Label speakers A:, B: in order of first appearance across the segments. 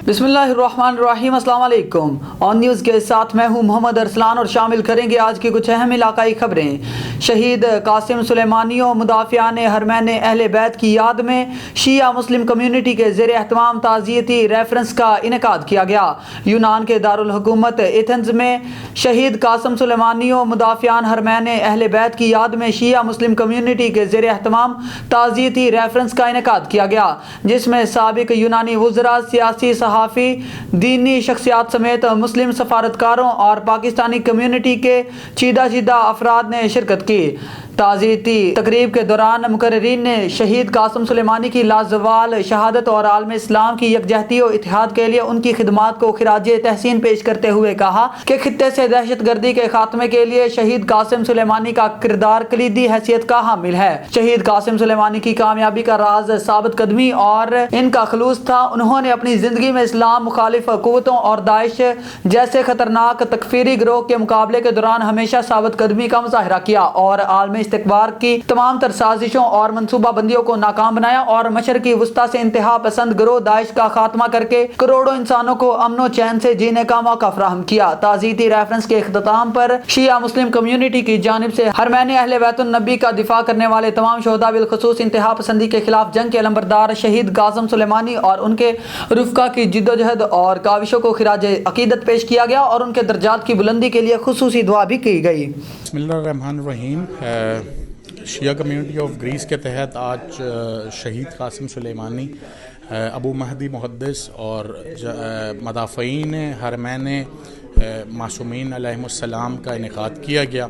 A: بسم اللہ الرحمن الرحیم، السلام علیکم۔ آن نیوز کے ساتھ میں ہوں محمد ارسلان اور شامل کریں گے آج کی کچھ اہم علاقائی خبریں۔ شہید قاسم سلیمانی و مدافعان حرمین اہل بیت کی یاد میں شیعہ مسلم کمیونٹی کے زیر اہتمام تعزیتی ریفرنس کا انعقاد کیا گیا۔ یونان کے دارالحکومت ایتھنز میں شہید قاسم سلیمانی و مدافعان حرمین اہل بیت کی یاد میں شیعہ مسلم کمیونٹی کے زیر اہتمام تعزیتی ریفرنس کا انعقاد کیا گیا، جس میں سابق یونانی وزراء، سیاسی، صحافی، دینی شخصیات سمیت مسلم سفارتکاروں اور پاکستانی کمیونٹی کے چیدہ افراد نے شرکت کی۔ تعزیتی تقریب کے دوران مقررین نے شہید قاسم سلیمانی کی لازوال شہادت اور عالم اسلام کی یکجہتی و اتحاد کے لیے ان کی خدمات کو خراج تحسین پیش کرتے ہوئے کہا کہ خطے سے دہشت گردی کے خاتمے کے لیے شہید قاسم سلیمانی کا کردار کلیدی حیثیت کا حامل ہے۔ شہید قاسم سلیمانی کی کامیابی کا راز ثابت قدمی اور ان کا خلوص تھا۔ انہوں نے اپنی زندگی میں اسلام مخالف قوتوں اور داعش جیسے خطرناک تکفیری گروہ کے مقابلے کے دوران ہمیشہ ثابت قدمی کا مظاہرہ کیا اور عالم استکبار کی تمام تر سازشوں اور منصوبہ بندیوں کو ناکام بنایا اور مشرقی وسطی سے انتہا پسند گروہ داعش کا خاتمہ کر کے کروڑوں انسانوں کو امن و چین سے جینے کا موقع فراہم کیا۔ تعزیتی ریفرنس کے اختتام پر شیعہ مسلم کمیونٹی کی جانب سے حرمین اہل بیت النبی کا دفاع کرنے والے تمام شہداء بالخصوص انتہا پسندی کے خلاف جنگ کے علمبردار شہید قاسم سلیمانی اور ان کے رفقا کی جدوجہد اور کاوشوں کو خراج عقیدت پیش کیا گیا اور ان کے درجات کی بلندی کے لیے خصوصی دعا بھی کی گئی۔
B: بسم اللہ الرحمن الرحیم۔ شیعہ کمیونٹی آف گریس کے تحت آج شہید قاسم سلیمانی، ابو مہدی محدث اور مدافعین حرمین معصومین علیہم السلام کا انعقاد کیا گیا۔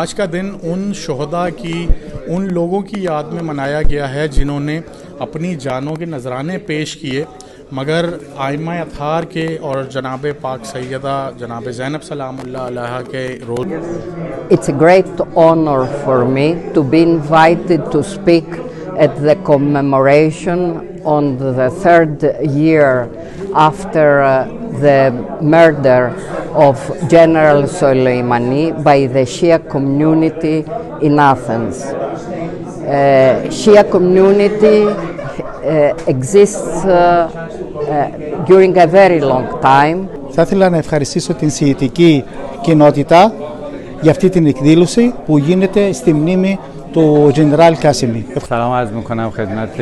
B: آج کا دن ان شہداء کی، ان لوگوں کی یاد میں منایا گیا ہے جنہوں نے اپنی جانوں کے نذرانے پیش کیے، مگر ائمہ اطہار کے اور جناب پاک سیدہ جناب زینب سلام اللہ علیہا کے روز۔
C: It's a great honor for me to be invited to speak at the commemoration on the third year after the murder of General Soleimani by the Shia community in Athens. Shia community exists during a very long time.
D: Θα ήθελα να ευχαριστήσω την σιητική κοινότητα για αυτή την εκδήλωση που γίνεται στη μνήμη του General Qasemi.
E: سلام عرض میکنم خدمت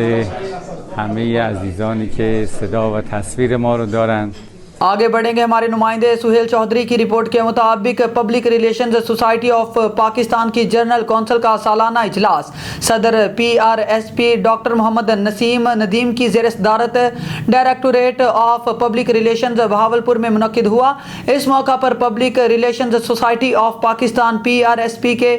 E: همه عزیزانی که صدا و تصویر ما رو دارند۔
A: آگے بڑھیں گے۔ ہمارے نمائندے سہیل چودھری کی رپورٹ کے مطابق public relations society of Pakistan کی جنرل کونسل کا سالانہ اجلاس صدر PRSP ڈاکٹر محمد نسیم ندیم کی زیر صدارت directorate of public relations Bahawalpur میں منعقد ہوا۔ اس موقع پر public relations society of Pakistan PRSP کے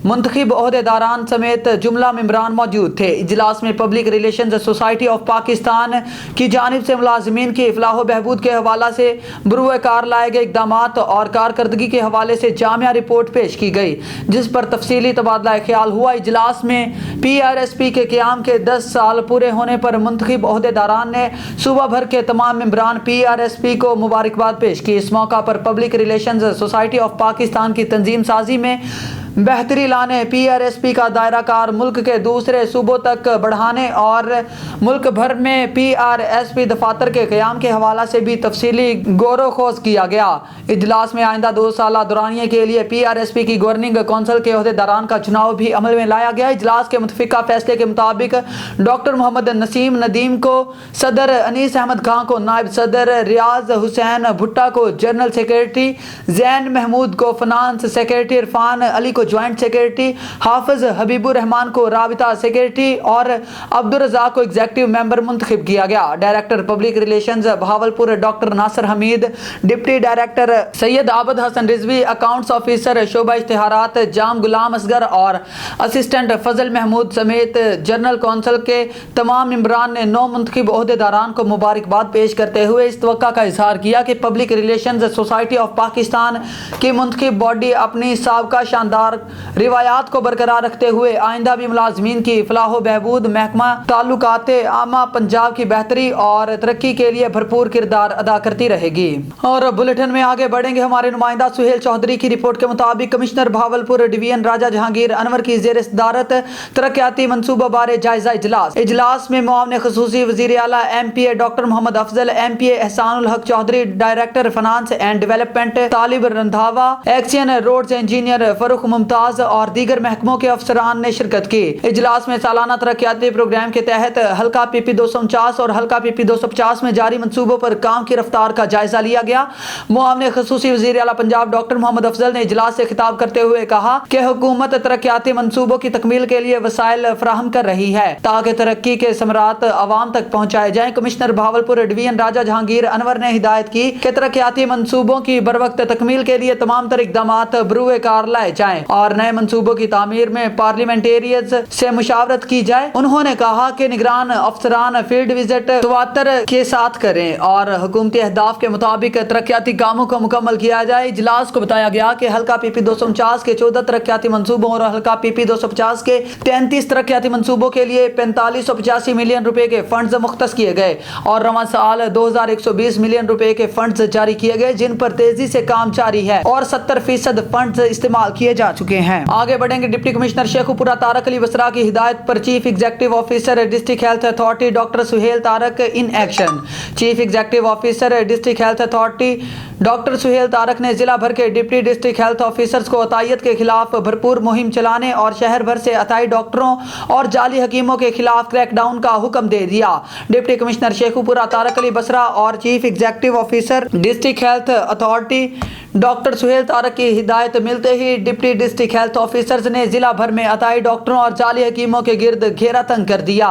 A: منتخب عہدیداران سمیت جملہ ممبران موجود تھے۔ اجلاس میں public relations society of Pakistan کی جانب سے ملازمین کی فلاح و بہبود کے حوالہ سے بروئے کار لائے گئے اقدامات اور کارکردگی کے حوالے سے جامع رپورٹ پیش کی گئی، جس پر تفصیلی تبادلہ خیال ہوا۔ اجلاس میں PRSP کے قیام کے 10 سال پورے ہونے پر منتخب عہدیداران نے صوبہ بھر کے تمام ممبران PRSP کو مبارکباد پیش کی۔ اس موقع پر public relations society of Pakistan کی تنظیم سازی میں بہتری لانے، PRSP کا دائرہ کار ملک کے دوسرے صوبوں تک بڑھانے اور ملک بھر میں PRSP دفاتر کے قیام کے حوالہ سے بھی تفصیلی غور و خوض کیا گیا۔ اجلاس میں آئندہ 2 سالہ دورانیے کے لیے PRSP کی گورننگ کونسل کے عہدیداران کا چناؤ بھی عمل میں لایا گیا۔ اجلاس کے متفقہ فیصلے کے مطابق ڈاکٹر محمد نسیم ندیم کو صدر، انیس احمد خان کو نائب صدر، ریاض حسین بھٹا کو جنرل سیکریٹری، زین محمود کو فنانس سیکریٹری، عرفان علی کو جوائنٹ سیکریٹری، حافظ حبیب الرحمان کو رابطہ سیکریٹری اور عبدالرزاق کو ایگزیکٹو ممبر منتخب کیا گیا۔ Director public relations Bahawalpur doctor Nasir Hameed, deputy director Syed Abid Hasan Rizvi, accounts officer شعبہ اشتہارات جام غلام اصغر اور اسسٹنٹ فضل محمود سمیت جنرل کونسل کے تمام ممبران نے نو منتخب عہدیداران کو مبارکباد پیش کرتے ہوئے اس توقع کا اظہار کیا کہ public relations society of Pakistan کی منتخب باڈی اپنی سابقہ شاندار रिवायात को बरकरार रखते हुए आइंदा भी मुलाजमीन की फलाह बहबूद, महकमा ताल्लुकात आमा पंजाब की बेहतरी और तरक्की के लिए भरपूर किरदार अदा करती रहेगी। और बुलेटिन में आगे बढ़ेंगे। हमारे नुमाइंदा सुहेल चौधरी की रिपोर्ट के मुताबिक कमिश्नर भावलपुर डिवीजन राजा जहांगीर अनवर की ज़ेर सदारत तरक्याती मनसूबा बारे जायजा इजलास में मुआवन खसूसी वज़ीर आला MPA doctor Muhammad Afzal, MPA Ehsanul Haq Chaudhry, director finance and development Talib Randhawa, XEN roads engineer Farrukh Mumtaz और दीगर महकमों के अफसरान ने शिरकत की। इजलास में सालाना तरक्याती प्रोग्राम के तहत हल्का PP 249 और हल्का PP 250 में जारी मनसूबों पर काम की रफ्तार का जायजा लिया गया। मुआवन खसूसी वज़ीर आला पंजाब डॉक्टर मोहम्मद अफजल ने इजलास से खिताब करते हुए कहा कि हुकूमत तरक्याती मनसूबों की तकमील के लिए वसाइल फराहम कर रही है ताकि तरक्की के समरात अवाम तक पहुँचाए जाएं। कमिश्नर भावलपुर डिवीजन राजा जहांगीर अनवर ने हिदायत की कि तरक्याती मनसूबों की बरवक्त तकमील के लिए तमाम तर इक़दामात बरूए कार लाए जाएं और नए मनसूबों की तामीर में पार्लियामेंटेरियंस से मुशावरत की जाए। उन्होंने कहा कि निगरान अफसरान फील्ड विजिट तवातर के साथ करें और हुकूमती अहदाफ के मुताबिक तरक्याती कामों को मुकम्मल किया जाए। इजलास को बताया गया कि हल्का PP 249 के 14 तरक्याती मनसूबों और हल्का PP 250 के 33 तरक्याती मनसूबों के लिए 4585 मिलियन रुपए के फंड्स मुख्तस किए गए और रवां साल 2120 मिलियन रुपए के फंड्स जारी किए गए, जिन पर तेजी से काम जारी है और 70% फंड्स इस्तेमाल किए जा चुके हैं। आगे बढ़ेंगे। डिप्टी कमिश्नर शेखुपुरा तारक अली बसरा की हिदायत पर chief executive officer district health authority doctor Suhail Tariq in action. Chief executive officer district health authority doctor Suhail Tariq ने जिला भर के डिप्टी डिस्ट्रिक्ट हेल्थ ऑफिसर्स को अतायत के खिलाफ भरपूर मुहिम चलाने और शहर भर से अताई डॉक्टरों और जाली हकीमों के खिलाफ क्रैकडाउन का हुक्म दे दिया। डिप्टी कमिश्नर शेखुपुरा तारक अली बसरा और chief executive officer district health authority doctor Suhail Tariq की हिदायत मिलते ही डिप्टी डिस्ट्रिक्ट हेल्थ ऑफिसर्स ने जिला भर में अताई डॉक्टरों और जाली हकीमों के गिर्द घेरा तंग कर दिया।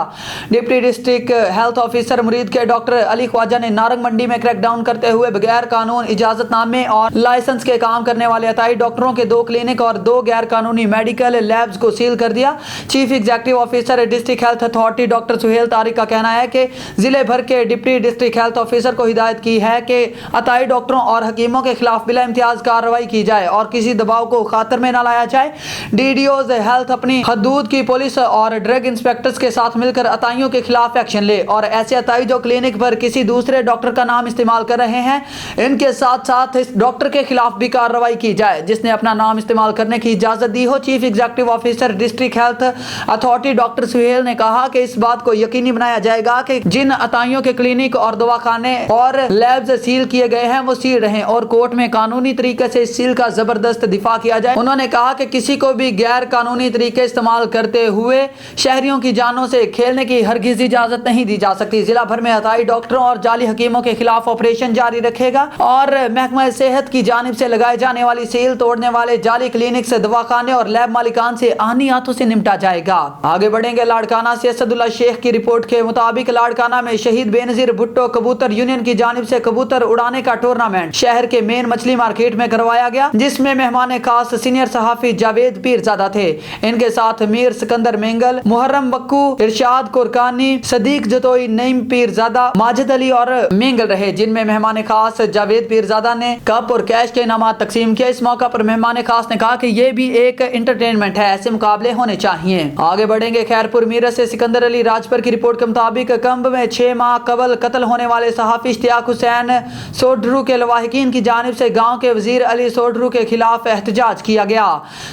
A: डिप्टी डिस्ट्रिक्ट हेल्थ ऑफिसर मुरीद के डॉक्टर अली ख्वाजा ने नारंग मंडी में क्रैकडाउन करते हुए बगैर कानून इजाजतनामे और लाइसेंस के काम करने वाले अताई डॉक्टरों के 2 क्लिनिक और 2 गैर कानूनी मेडिकल लैब्स को सील कर दिया। Chief executive officer district health authority doctor Suhail Tariq का कहना है कि जिले भर के डिप्टी डिस्ट्रिक्ट हेल्थ ऑफिसर को हिदायत की है कि अताई डॉक्टरों और हकीमों के खिलाफ बिला इम्तियाज कार्रवाई की जाए और किसी दबाव को खातर में न लाया जाए। DDOs हेल्थ अपनी हदूद की पुलिस और ड्रग इंस्पेक्टर्स के साथ मिलकर अताइयों के खिलाफ एक्शन ले और ऐसे अताई जो क्लिनिक पर किसी दूसरे डॉक्टर का नाम इस्तेमाल कर रहे हैं, इनके साथ साथ इस डॉक्टर के खिलाफ भी कार्रवाई की जाए जिसने अपना नाम इस्तेमाल करने की इजाजत दी हो। Chief executive officer district health authority doctor Suhail ने कहा कि इस बात को यकीनी बनाया जाएगा कि जिन अताइयों के क्लिनिक और दवाखाने और लैब्स सील किए गए हैं वो सील रहें और कोर्ट में कानूनी तरीके से इस सील का जबरदस्त दिफा किया जाए। उन्होंने कहा कि किसी को भी गैर कानूनी तरीके इस्तेमाल करते हुए शहरियों की जानों से खेलने की हरगिज इजाजत नहीं दी जा सकती। जिला भर में अताई डॉक्टरों और जाली हकीमों के खिलाफ ऑपरेशन जारी रखेगा और महकमा सेहत की जानिब से लगाए जाने वाली सील तोड़ने वाले जाली क्लिनिक से दवाखाने और लैब मालिकान से आहनी हाथों से निपटा जाएगा। आगे बढ़ेंगे। लाड़काना से असदुल्ला शेख की रिपोर्ट के मुताबिक लाड़काना में शहीद बेनजीर भुट्टो कबूतर यूनियन की जानिब से कबूतर उड़ाने का टूर्नामेंट शहर के मेन मछली मार्केट में करवाया गया, जिसमें मेहमान खास सीनियर सहाफी जावेद पीरजादा थे। इनके साथ मीर सिकंदर मेंगल, मुहर्रम बक्कू, इरशाद कुरकानी, सदीक जतोई, नईम पीरजादा, माजिद अली और मेंगल रहे, जिनमें मेहमान खास जावेद पीरजादा ने कप और कैश के इनाम तकसीम किए। इस मौका पर मेहमान खास ने कहा कि ये भी एक एंटरटेनमेंट है, ऐसे मुकाबले होने चाहिए। आगे बढ़ेंगे। खैरपुर मीरत से सिकंदर अली राजपर की रिपोर्ट के मुताबिक कंब में 6 माह कबल कत्ल होने वाले सहाफी इश्तियाक हुसैन सोडरू के लवाहिकीन की जानिब से गाँव के वजीर अली सोडरू के खिलाफ एहतजाज किया गया।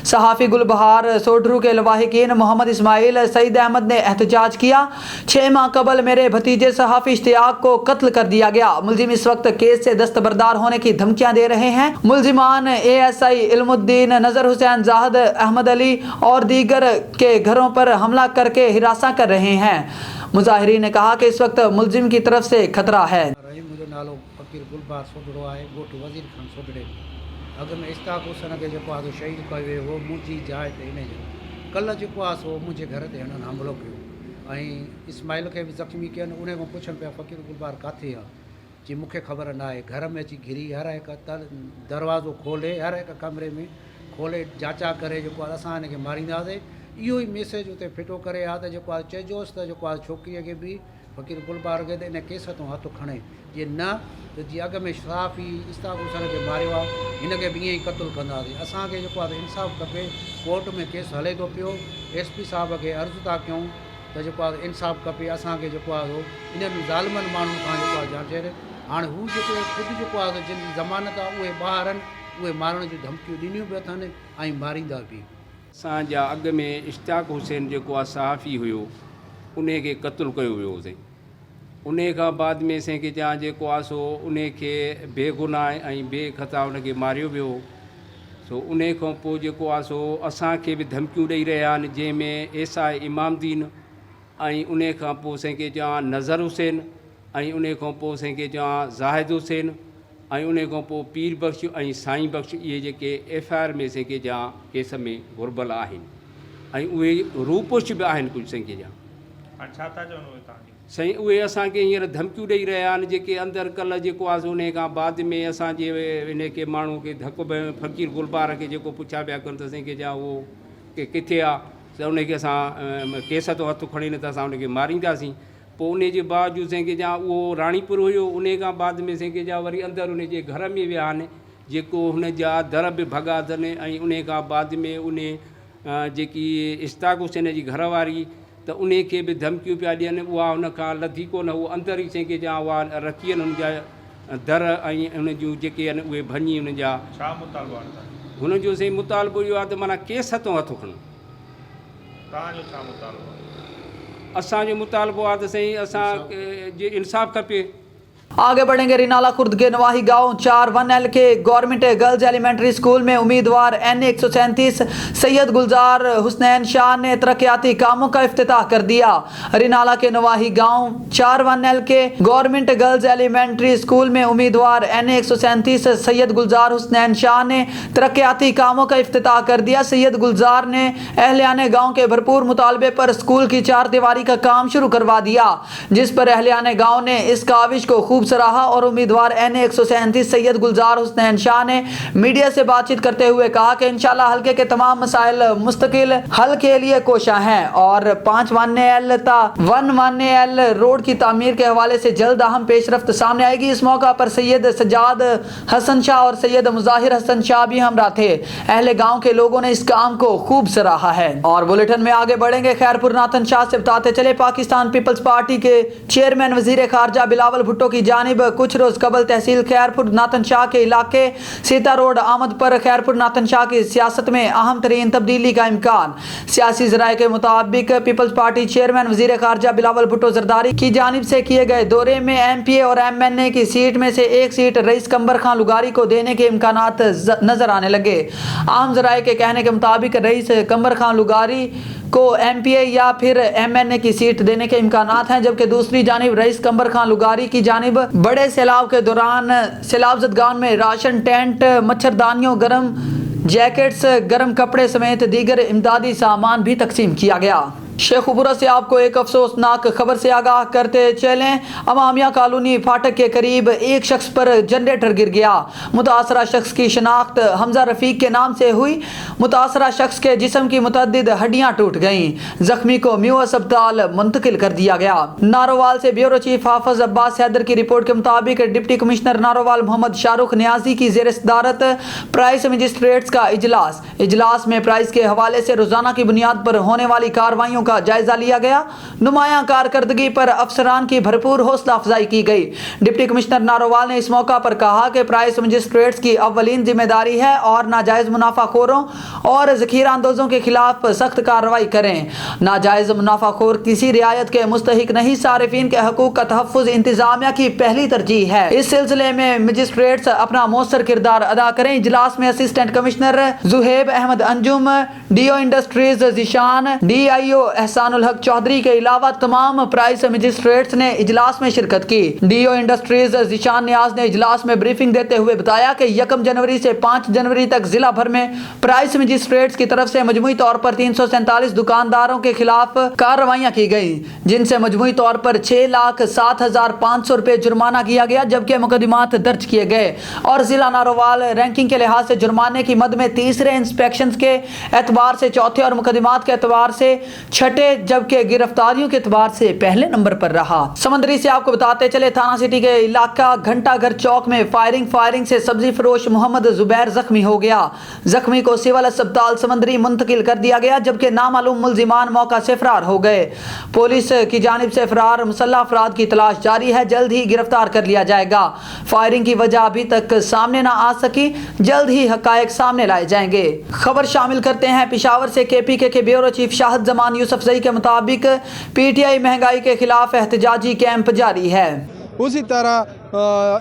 A: सहाफी गुलबहार सोडरू के लवाहिकीन मोहम्मद इस्माइल सईद अहमद ने एहतजाज किया। 6 माह कबल मेरे भतीजे सहाफी इश्तियाक को कत्ल कर दिया गया। मुलजिम इस वक्त केस से दस्तबरदार होने की धमकियां दे रहे हैं। मुलजिमान ASI इल्मुद्दीन, नजर हुसैन, जाहिद अहमद अली और दीगर के घरों पर हमला करके हिरासा कर रहे हैं। मुजाहिरीन ने कहा कि इस वक्त मुलजिम की तरफ से खतरा है।
F: मुझे नालो फकीर गुलबार सोडरो आहे, गोट वज़ीर खान सोडरे। अगर मैं इश्ताक हुसैन के जो आहे शहीद कयो हो मुंहिंजी जाइ ते इन जो कल्ह जेको आहे सो मुंहिंजे घर ते हिननि हमलो कयो ऐं इस्माइल खे बि ज़ख़्मी कयनि। उन खां पुछनि पिया फ़कीर गुलबार किथे आहे, जी मूंखे ख़बर न आहे। घर में अची घिरी हर हिकु दरवाज़ो खोले, हर हिकु कमरे में खोले जांचा करे जेको आहे असां हिनखे मारींदासीं। इहो ई मैसेज उते फिटो करे आहे त जेको आहे चइजोसि त जेको आहे छोकिरीअ खे बि फ़कीर गुलबार खे त इन केस तो हथु खणे जे न त जीअं अॻ में शराफ़ी इश्ताक हुसैन खे मारियो आहे हिन खे बि ईअं ई क़तलु कंदासीं। असांखे जेको आहे इंसाफ़ खपे। कोर्ट में केस हले थो पियो। SP साहब खे अर्ज़ु था कयूं त जेको आहे इंसाफ़ खपे असांखे जेको आहे इन्हनि ज़ालिमनि माण्हुनि खां जेको आहे जांचे। हाणे हू जेके ख़ुदि जेको आहे जिन जी ज़मानत आहे उहे ॿार आहिनि उहे मारण जूं धमकियूं ॾिनियूं बि अथनि ऐं मारींदा बि।
G: असांजा अॻ में इश्तियाक हुसैन जेको आहे सहाफ़ी हुयो उन खे क़तलु कयो वियो हो साईं। उन खां बाद में असांखे जा जेको आहे सो उन खे बेगुनाह ऐं बेख़ता उन खे मारियो वियो। सो उन खां पोइ जेको आहे सो असांखे बि धमकियूं ॾेई रहिया आहिनि जंहिंमें SI इमामदीन ऐं उन खां पोइ असांखे जा नज़र हुसैन ऐं उन खां पोइ असांखे जा ज़ाहिद हुसैन ऐं उन खां पोइ पीर बख़्श ऐं साईं बख़्श इहे जेके FIR में असांखे जा केस में घुरबल आहिनि ऐं उहे रूपोश बि आहिनि कुझु असांखे जा।
H: छा था चवनि उहे तव्हांखे?
G: साईं उहे असांखे हींअर धमकियूं ॾेई रहिया आहिनि जेके अंदरि कल्ह जेको आहे उन खां बाद में असांजे इन खे माण्हू खे धकु पियो फ़कीर गुलबार खे जेको पुछा पिया कनि त असांखे जा उहो के किथे आहे त उनखे असां केस तो हथु खणी न त असां उनखे मारींदासीं। पोइ उन जे बावजूदि असांखे जा उहो राणीपुर हुयो। उन खां बाद में असांखे जा वरी अंदरि उन जे घर में विया आहिनि जेको हुन जा दर बि भॻा अथनि ऐं उन खां बाद में उन जेकी इश्तियाक हुसैन जी घरवारी त उन खे बि धमकियूं पिया ॾियनि। उहा हुन खां लधी कोन उहो अंदरि ई असांखे जा उहा रखी आहिनि हुन जा दर ऐं उन जूं जेके आहिनि उहे भञी हुन जा।
H: छा मुतालबो आहे
G: हुन जो साईं मुतालबो इहो आहे त माना केस तो हथु खणो।
H: तव्हांजो छा मुतालबो आहे?
G: असांजो मुतालबो आहे त साईं असां जे इंसाफ़ खपे।
A: आगे बढ़ेंगे। रिनाला खुर्द के नवाही गांव 4-1L के गवर्नमेंट गर्ल्स एलिमेंट्री स्कूल में उम्मीदवार NA 137 सैयद गुलजार हुसनैन शाह ने तरक्याती कामों का इफ्तिताह कर दिया। रिनाला के नवाही गांव 4-1L के गवर्नमेंट गर्ल्स एलिमेंट्री स्कूल में उम्मीदवार NA 137 सैयद गुलजार हुसनैन शाह ने तरक्याती कामों का इफ्तिताह कर दिया। सैयद गुलजार ने अहलियाने गाँव के भरपूर मुतालबे पर स्कूल की 4 दीवारी का काम शुरू करवा दिया, जिस पर अहलियाने गाँव ने इस काविश को खूब सराहा और उम्मीदवार NA 137 सैयद गुलजार हुसनैन शाह ने मीडिया से बातचीत करते हुए कहा कि इंशाल्लाह हल्के के तमाम मसाइल मुस्तकिल हल के लिए कोशा हैं और 5-1L ता 1-1L रोड की तामीर के हवाले से जल्द अहम पेशरफ्त सामने आएगी। इस मौका पर सैयद सज्जाद हसन शाह और सैयद मुजाहिर हसन शाह भी हमरा थे। अहले गाँव के लोगों ने इस काम को खूब सराहा है। और बुलेटिन में आगे बढ़ेंगे। खैरपुर नाथन शाह से बताते चले पाकिस्तान पीपल्स पार्टी के चेयरमैन वजीर खारजा बिलावल भुट्टो की जानिब कुछ रोज कबल तहसील खैरपुर नाथन शाह के इलाके सीता रोड आमद पर खैरपुर नाथन शाह की सियासत में अहम तरीन तब्दीली का इम्कान। सियासी जराये के मुताबिक पीपल्स पार्टी चेयरमैन वजीर खारजा बिलावल भुट्टो जरदारी की जानिब से किए गए दौरे में MPA और MNA की सीट में से एक सीट रईस कंबर खां लुगारी को देने के इम्कानात नजर आने लगे। आम जराये के कहने के मुताबिक रईस कंबर खां लुगारी को MPA या फिर MNA की सीट देने के इम्कानात हैं, जबकि दूसरी जानिब रईस कंबर खां लुगारी की जानिब बड़े सैलाब के दौरान सैलाब ज़दगान में राशन, टेंट, मच्छरदानियों, गर्म जैकेट्स, गर्म कपड़े समेत दीगर इमदादी सामान भी तकसीम किया गया। शेखुपुरा से आपको एक अफसोसनाक खबर से आगाह करते चलें। अमामिया कॉलोनी फाटक के करीब एक शख्स पर जनरेटर गिर गया। मुतासरा शख्स की शनाख्त हमजा रफीक के नाम से हुई। मुतासरा शख्स के जिस्म की मुतअद्दिद हड्डियां टूट गईं। जख्मी को म्यू अस्पताल मुंतकिल कर दिया गया। नारोवाल से ब्यूरो चीफ हाफिज अब्बास हैदर की रिपोर्ट के मुताबिक डिप्टी कमिश्नर नारोवाल मोहम्मद शाहरुख नियाजी की जेर सदारत प्राइस मजिस्ट्रेट्स का इजलास में प्राइस के हवाले से रोजाना की बुनियाद पर होने वाली कार्रवाइयों का जायजा लिया गया। नुमायां कारकर्दगी पर अफसरान की भरपूर हौसला अफजाई की गई। डिप्टी कमिश्नर नारोवाल ने इस मौका पर कहा कि प्राइस मजिस्ट्रेट्स की अव्वलीन जिम्मेदारी है और नाजायज मुनाफाखोरों और जखीरा अंदोजों के खिलाफ सख्त कार्रवाई करें। नाजायज मुनाफाखोर किसी रियायत के मुस्तहिक नहीं। सारिफीन के हकूक का तहफ़्फ़ुज़ इंतजामिया की पहली तरजीह है। इस सिलसिले में मजिस्ट्रेट्स अपना मौसर किरदार अदा करें। इजलास में assistant commissioner Zohaib Ahmed Anjum, DO industries Zeeshan, DIO Ehsanul Haq Chaudhry के अलावा तमाम प्राइस मजिस्ट्रेट्स ने इजलास में शिरकत की। DO इंडस्ट्रीज जिशान नियाज ने इजलास में ब्रीफिंग देते हुए बताया कि 1 जनवरी से 5 जनवरी तक जिला भर में प्राइस मजिस्ट्रेट्स की तरफ से मजमूई तौर पर 347 दुकानदारों के खिलाफ कार्रवाइयां की गई, जिनसे मजमूई तौर पर 6,07,500 रुपए जुर्माना किया गया, जबकि मुकदमात दर्ज किए गए। और जिला नारोवाल रैंकिंग के लिहाज से जुर्माने की मद में तीसरे इंस्पेक्शन के एतबार से चौथे और मुकदमात के एतबार से छठे जबकि गिरफ्तारियों के एतबार से पहले नंबर पर रहा। समंदरी से आपको बताते चले थाना सिटी के इलाका घंटाघर चौक में फायरिंग से सब्जी फरोश मोहम्मद जुबैर जख्मी हो गया। जख्मी को सिविल अस्पताल समंदरी मुंतकिल कर दिया गया जबकि नामालूम मुलजिमान मौका से फरार हो गए। पुलिस की जानिब से फरार मुसल्लह अफराद की तलाश जारी है, जल्द ही गिरफ्तार कर लिया जाएगा। फायरिंग की वजह अभी तक सामने ना आ सकी, जल्द ही हकायक सामने लाए जाएंगे। खबर शामिल करते हैं पिशावर से। KPK के ब्यूरो चीफ शाहिद जमान यूसुफजई के मुताबिक PTI महंगाई के खिलाफ एहतजाजी कैंप जारी है।
I: उसी तरह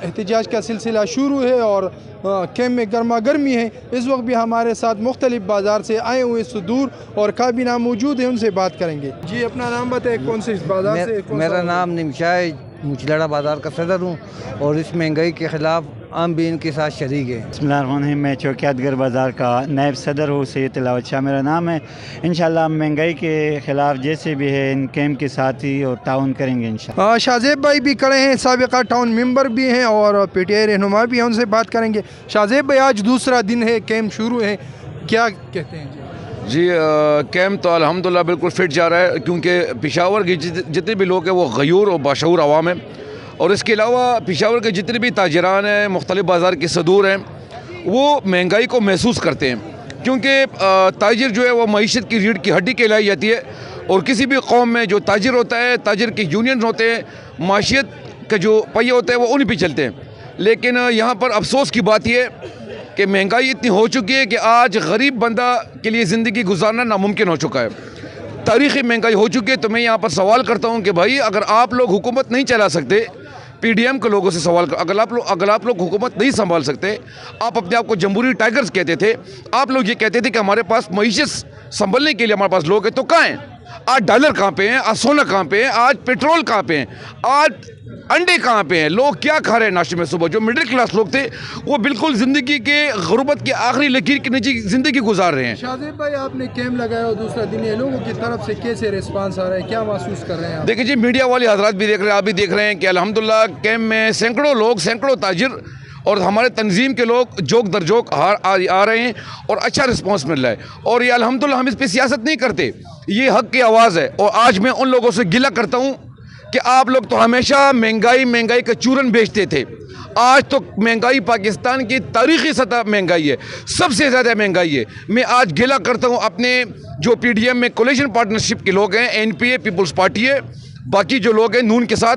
I: एहतजाज का सिलसिला शुरू है और कैंप में गर्मा गर्मी है। इस वक्त भी हमारे साथ मुख्तलिफ बाज़ार से आए हुए सदूर और काबीना मौजूद है, उनसे बात करेंगे। जी अपना नाम बताएं, कौन से बाज़ार से?
J: मेरा नाम निमशा है, मुचलड़ा बाज़ार का सदर हूँ और इस महंगाई के ख़िलाफ़ हम भी इनके साथ शरीक है।
K: बिस्मिल्लाहिर्रहमानिर्रहीम। मैं चौकियातगर बाज़ार का नायब सदर हूँ, सैयद तिलावत शाह मेरा नाम है। इंशाल्लाह महंगाई के ख़िलाफ़ जैसे भी है इन कैंप के साथ ही और ताउन करेंगे इंशाल्लाह।
I: शाहजेब भाई भी खड़े हैं, साबिक़ा टाउन मेंबर भी हैं और PTI रहनुमा भी हैं, उनसे बात करेंगे। शाहजेब भाई आज दूसरा दिन है, कैंप शुरू है, क्या कहते हैं?
L: जी कैंप तो अल्हम्दुलिल्लाह बिल्कुल फिट जा रहा है क्योंकि पेशावर के जितने भी लोग हैं वो गयूर और बाशऊर आवाम है और इसके अलावा पेशावर के जितने भी ताजरान हैं, मुख्तलिफ बाज़ार के सदूर हैं, वो महंगाई को महसूस करते हैं क्योंकि ताजिर जो है वो मईशत की रीढ़ की हड्डी कहलाई जाती है और किसी भी कौम में जो ताजिर होता है, ताजिर के यूनियन होते हैं, माशियत का जो पहिए होते हैं वो उन्हीं पे चलते हैं। लेकिन यहाँ पर अफसोस की बात यह कि महंगाई इतनी हो चुकी है कि आज गरीब बंदा के लिए ज़िंदगी गुजारना नामुमकिन हो चुका है। तारीख़ी महंगाई हो चुकी है। तो मैं यहाँ पर सवाल करता हूँ कि भाई अगर आप लोग हुकूमत नहीं चला सकते, PDM के लोगों से सवाल कर, अगर आप लोग हुकूमत नहीं संभाल सकते, आप अपने आप को जमहूरी टाइगर्स कहते थे, आप लोग ये कहते थे कि हमारे पास मईशत संभलने के लिए हमारे पास लोग हैं, तो कहाँ हैं आज? डॉलर कहाँ पे हैं? आज सोना कहाँ पे है? आज पेट्रोल कहाँ पे हैं? आज अंडे कहाँ पे हैं? लोग क्या खा रहे हैं नाश्ते में सुबह? जो मिडिल क्लास लोग थे वो बिल्कुल ज़िंदगी के गुर्बत की आखिरी लकीर के नीचे ज़िंदगी गुजार रहे हैं।
I: शाहजेब भाई आपने कैंप लगाया और दूसरा दिन है, लोगों की तरफ से कैसे रिस्पांस आ रहा है, क्या महसूस कर रहे हैं आप?
L: देखिए जी, मीडिया वाले हजरात भी देख रहे हैं, आप भी देख रहे हैं कि अल्हम्दुलिल्लाह कैंप में सैकड़ों लोग, सैकड़ों ताजिर और हमारे तंजीम के लोग जोक दर जोक आ रहे हैं और अच्छा रिस्पांस मिल रहा है। और ये अल्हम्दुलिल्लाह हम इस पर सियासत नहीं करते, ये हक़ की आवाज़ है। और आज मैं उन लोगों से गिला करता हूँ कि आप लोग तो हमेशा महंगाई का चूरन बेचते थे। आज तो महंगाई पाकिस्तान की तारीख़ी सतह महंगाई है, सबसे ज़्यादा महंगाई है। मैं आज गिला करता हूँ अपने जो PDM में कोलिशन पार्टनरशिप के लोग हैं, NPA पीपल्स पार्टी है, बाकी जो लोग हैं नून के साथ,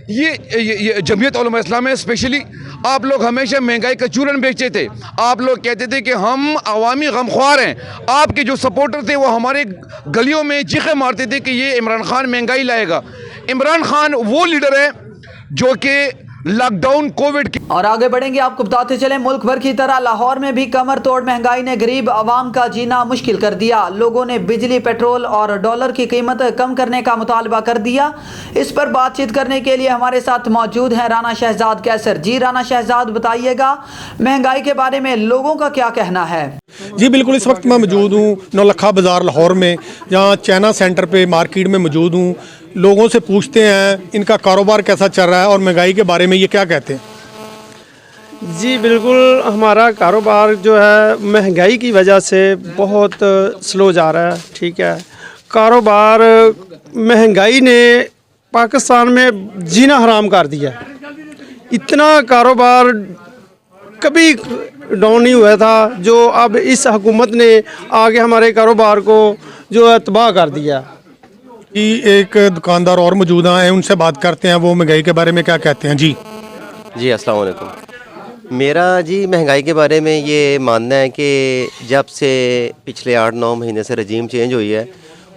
L: ये जमीयत उलमा इस्लाम है स्पेशली। आप लोग हमेशा महंगाई का चूरन बेचते थे। आप लोग कहते थे कि हम अवामी गमख्वार हैं। आपके जो सपोर्टर थे वो हमारे गलियों में चीखे मारते थे कि ये इमरान खान महंगाई लाएगा। इमरान खान वो लीडर है जो कि लॉकडाउन कोविड की।
A: और आगे बढ़ेंगे, आपको बताते चले मुल्क भर की तरह लाहौर में भी कमर तोड़ महंगाई ने गरीब आवाम का जीना मुश्किल कर दिया। लोगों ने बिजली, पेट्रोल और डॉलर की कीमत कम करने का मुतालबा कर दिया। इस पर बातचीत करने के लिए हमारे साथ मौजूद हैं राना शहजाद कैसर। जी राना शहजाद, बताइएगा महंगाई के बारे में लोगों का क्या कहना है?
M: जी बिल्कुल, इस वक्त मैं मौजूद हूँ नौलखा बाज़ार लाहौर में, जहाँ चाइना सेंटर पे मार्केट में मौजूद हूँ। लोगों से पूछते हैं इनका कारोबार कैसा चल रहा है और महंगाई के बारे में ये क्या कहते हैं।
N: जी बिल्कुल, हमारा कारोबार जो है महंगाई की वजह से बहुत स्लो जा रहा है। ठीक है, कारोबार महंगाई ने पाकिस्तान में जीना हराम कर दिया। इतना कारोबार कभी डाउन नहीं हुआ था जो अब इस हुकूमत ने आगे हमारे कारोबार को जो है तबाह कर दिया।
M: एक दुकानदार और मौजूद हैं, उनसे बात करते हैं, वो महंगाई के बारे में क्या कहते हैं। जी
O: अस्सलाम वालेकुम। मेरा जी महंगाई के बारे में ये मानना है कि जब से पिछले 8-9 महीने से रजीम चेंज हुई है,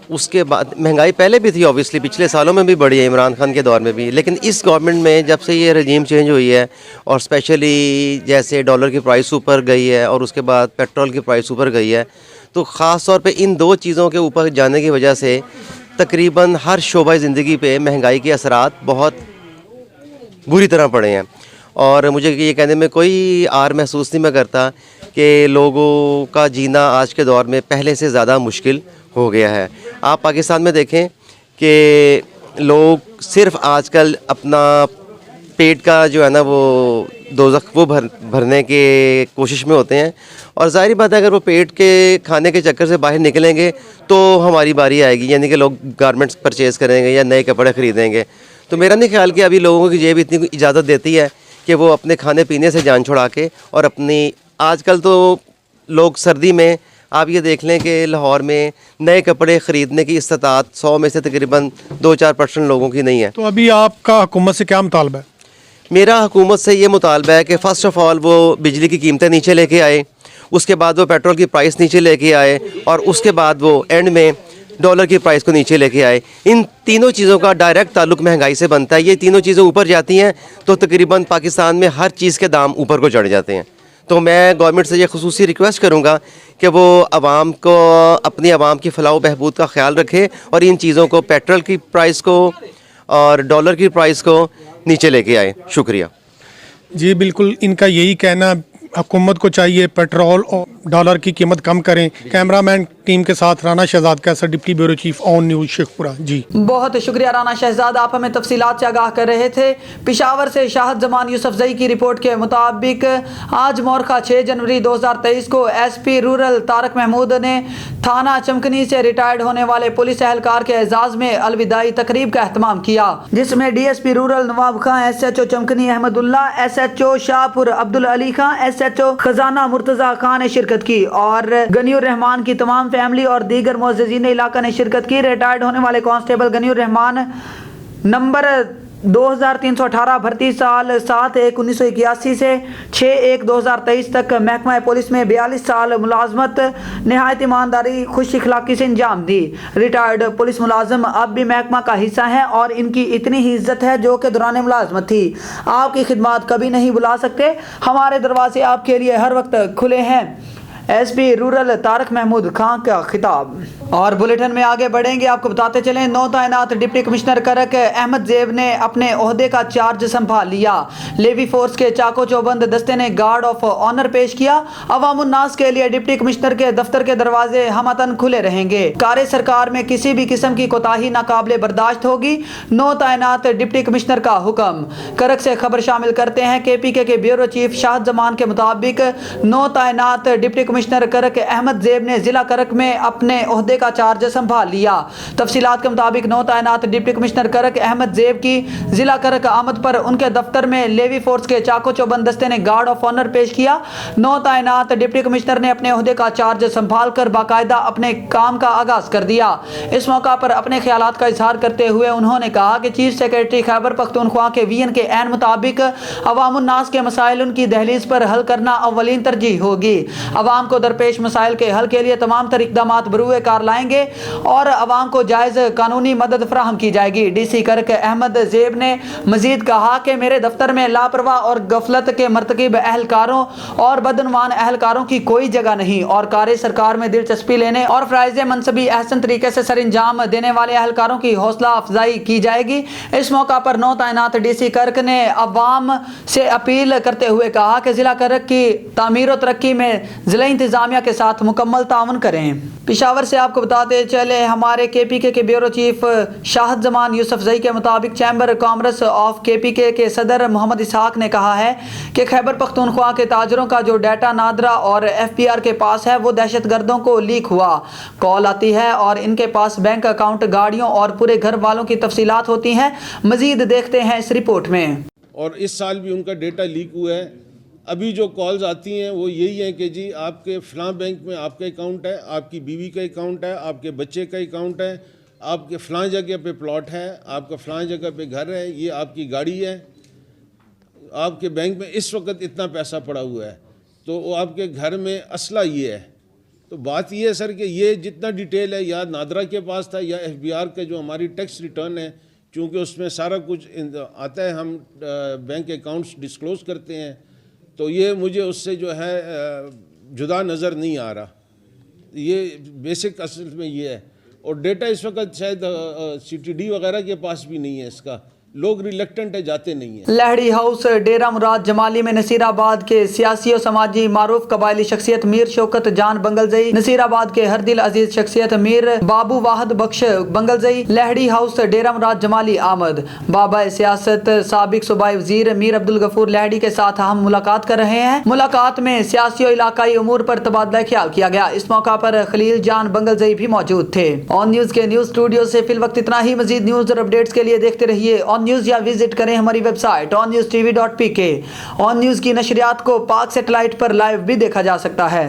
O: उसके बाद महंगाई पहले भी थी, ऑब्वियसली पिछले सालों में भी बढ़ी है, इमरान खान के दौर में भी, लेकिन इस गवर्नमेंट में जब से ये रजीम चेंज हुई है और स्पेशली जैसे डॉलर की प्राइस ऊपर गई है और उसके बाद पेट्रोल की प्राइस ऊपर गई है, तो ख़ास तौर पे इन दो चीज़ों के ऊपर जाने की वजह से तकरीबन हर शोबा ज़िंदगी पे महंगाई के असरात बहुत बुरी तरह पड़े हैं। और मुझे ये कहने में कोई आर महसूस नहीं मैं करता कि लोगों का जीना आज के दौर में पहले से ज़्यादा मुश्किल हो गया है। आप पाकिस्तान में देखें कि लोग सिर्फ़ आजकल अपना پیٹ کا جو ہے نا وہ دوزخ وہ بھرنے کے کوشش میں ہوتے ہیں، اور ظاہری بات ہے اگر وہ پیٹ کے کھانے کے چکر سے باہر نکلیں گے تو ہماری باری آئے گی، یعنی کہ لوگ گارمنٹس پرچیز کریں گے یا نئے کپڑے خریدیں گے. تو میرا نہیں خیال کہ ابھی لوگوں کی جیب اتنی اجازت دیتی ہے کہ وہ اپنے کھانے پینے سے جان چھڑا کے اور اپنی، آج کل تو لوگ سردی میں آپ یہ دیکھ لیں کہ لاہور میں نئے کپڑے خریدنے کی استطاعت 100 میں سے تقریباً 2-4% لوگوں کی نہیں ہے.
M: تو ابھی آپ کا حکومت سے کیا مطالبہ ہے؟
O: میرا حکومت سے یہ مطالبہ ہے کہ فرسٹ آف آل وہ بجلی کی قیمتیں نیچے لے کے آئے، اس کے بعد وہ پیٹرول کی پرائس نیچے لے کے آئے، اور اس کے بعد وہ اینڈ میں ڈالر کی پرائس کو نیچے لے کے آئے. ان تینوں چیزوں کا ڈائریکٹ تعلق مہنگائی سے بنتا ہے. یہ تینوں چیزیں اوپر جاتی ہیں تو تقریباً پاکستان میں ہر چیز کے دام اوپر کو چڑھ جاتے ہیں. تو میں گورنمنٹ سے یہ خصوصی ریکویسٹ کروں گا کہ وہ عوام کو، اپنی عوام کی فلاح و بہبود کا خیال رکھے اور ان چیزوں کو، پیٹرول کی پرائس کو اور ڈالر کی پرائس کو نیچے لے کے آئے. شکریہ.
M: جی بالکل، ان کا یہی کہنا، حکومت کو چاہیے پیٹرول اور ڈالر کی قیمت کم کریں. کیمرہ مین ٹیم کے ساتھ رانا شہزاد کیسر، ڈپٹی بیورو چیف آن نیوز شیخ پورہ. جی
A: بہت شکریہ رانا شہزاد، آپ ہمیں تفصیلات سے آگاہ کر رہے تھے. پشاور سے شاہد زمان یوسفزئی کی رپورٹ کے مطابق آج مورخہ 6 جنوری 2023 کو S P rural Tariq Mahmood نے تھانہ چمکنی سے ریٹائرڈ ہونے والے پولیس اہلکار کے اعزاز میں الوداعی تقریب کا اہتمام کیا، جس میں D S P rural Nawab Khan, S H O Chamkani Ahmadullah, S H O Shahpur Abdul Ali Khan, S H O Khazana Murtaza Khan نے شرکت کی، اور غنی الرحمان کی تمام فیملی اور دیگر معززین علاقہ نے شرکت کی. ریٹائرڈ ہونے والے کانسٹیبل غنی الرحمان نمبر 2318 بھرتی سال 7/1/1981 سے 6/1/2023 تک محکمہ پولیس میں 42 سال ملازمت نہایت ایمانداری خوش اخلاقی سے انجام دی. ریٹائرڈ پولیس ملازم اب بھی محکمہ کا حصہ ہیں اور ان کی اتنی ہی عزت ہے جو کہ دوران ملازمت تھی. آپ کی خدمات کبھی نہیں بھلا سکتے، ہمارے دروازے آپ کے لیے ہر وقت کھلے ہیں. S P rural Tariq Mahmood Khan کا خطاب. اور بلیٹن میں آگے بڑھیں گے، آپ کو بتاتے چلیں نو تعینات ڈپٹی کمشنر کرک احمد زیب نے اپنے عہدے کا چارج سنبھال لیا. لیوی فورس کے چاکو چوبند دستے نے گارڈ آف آنر پیش کیا. عوام الناس کے لیے ڈپٹی کمشنر کے دفتر کے دروازے ہمتن کھلے رہیں گے. کار سرکار میں کسی بھی قسم کی کوتاہی ناقابل برداشت ہوگی. نو تعینات ڈپٹی کمشنر کا حکم. کرک سے خبر شامل کرتے ہیں کہ پی کے بیورو چیف شاہد زمان کے مطابق نو تعینات ڈپٹی کمشنر کرک احمد زیب نے ضلع کرک میں اپنے عہدے کا چارج سنبھال لیا. تفصیلات کے مطابق نو تعینات ڈپٹی کمشنر کرک احمد زیب کی ضلع کرک آمد پر ان کے دفتر میں لیوی فورس کے چاکو چوبند دستے نے گارڈ آف آنر پیش کیا. نو تعینات ڈپٹی کمشنر نے اپنے عہدے کا چارج سنبھال کر باقاعدہ اپنے کام کا آغاز کر دیا. اس موقع پر اپنے خیالات کا اظہار کرتے ہوئے انہوں نے کہا کہ چیف سیکرٹری خیبر پختونخوا کے وی این کے عین مطابق عوام الناس کے مسائل ان کی دہلیز پر حل کرنا اولین ترجیح ہوگی. عوام کو درپیش مسائل کے حل کے لیے تمام تر اقدامات بروئے کار لائیں گے اور عوام کو جائز قانونی مدد فراہم کی جائے گی. ڈی سی کرک احمد زیب نے مزید کہا کہ میرے دفتر میں لاپرواہ اور غفلت کے مرتکب اہلکاروں اور بدعنوان اہلکاروں کی کوئی جگہ نہیں اور کار سرکار میں دلچسپی لینے اور فرائض منصبی احسن طریقے سے سر انجام دینے والے اہلکاروں کی حوصلہ افزائی کی جائے گی. اس موقع پر نو تعینات ڈی سی کرک نے عوام سے اپیل کرتے ہوئے کہا کہ ضلع کرک کی تعمیر و ترقی میں ضلع انتظامیہ کے ساتھ مکمل تعاون کریں. پشاور سے آپ کو بتاتے چلے ہمارے کے پی کے بیورو چیف شاہد زمان یوسفزئی کے مطابق چیمبر کامرس آف کے پی کے صدر محمد اسحاق نے کہا ہے کہ خیبر پختونخوا کے تاجروں کا جو ڈیٹا نادرا اور ایف پی آر کے پاس ہے وہ دہشت گردوں کو لیک ہوا. کال آتی ہے اور ان کے پاس بینک اکاؤنٹ، گاڑیوں اور پورے گھر والوں کی تفصیلات ہوتی ہیں. مزید دیکھتے ہیں اس رپورٹ میں.
P: اور اس سال بھی ان کا ڈیٹا لیک ہوا ہے. ابھی جو کالز آتی ہیں وہ یہی ہیں کہ جی آپ کے فلاں بینک میں آپ کا اکاؤنٹ ہے، آپ کی بیوی کا اکاؤنٹ ہے، آپ کے بچے کا اکاؤنٹ ہے، آپ کے فلاں جگہ پہ پلاٹ ہے، آپ کا فلاں جگہ پہ گھر ہے، یہ آپ کی گاڑی ہے، آپ کے بینک میں اس وقت اتنا پیسہ پڑا ہوا ہے، تو وہ آپ کے گھر میں اسلحہ یہ ہے. تو بات یہ ہے سر کہ یہ جتنا ڈیٹیل ہے یا نادرا کے پاس تھا یا ایف بی آر کا جو ہماری ٹیکس ریٹرن ہے، چونکہ اس میں سارا کچھ آتا ہے، ہم بینک اکاؤنٹس ڈسکلوز کرتے ہیں، تو یہ مجھے اس سے جو ہے جدا نظر نہیں آ رہا. یہ بیسک اصل میں یہ ہے. اور ڈیٹا اس وقت شاید سی ٹی ڈی وغیرہ کے پاس بھی نہیں ہے اس کا लोग रिलेक्टेंट है, जाते नहीं हैं।
A: लहड़ी हाउस डेरा मुराद जमाली में नसीराबाद के सियासी और समाजी मारूफ कबायली शख्सियत मीर शौकत जान बंगलजई, नसीराबाद के हर दिल अजीज शख्सियत मीर बाबू वाहद बख्श बंगलजई, लहड़ी हाउस डेरा मुराद जमाली आमद। बाबा सियासत साबिक सूबाई वजीर मीर अब्दुल गफूर लहड़ी के साथ हम मुलाकात कर रहे हैं। मुलाकात में सियासी और इलाकाई उमूर पर तबादला ख्याल किया गया। इस मौका पर खलील जान बंगलजई भी मौजूद थे। ऑन न्यूज के न्यूज स्टूडियो से फिल वक्त इतना ही। मजीद न्यूज और अपडेट्स के लिए देखते रहिए ऑन न्यूज या विजिट करें हमारी वेबसाइट OnNewsTV.pk। ऑन न्यूज की नशरियात को पाक सैटेलाइट पर लाइव भी देखा जा सकता है।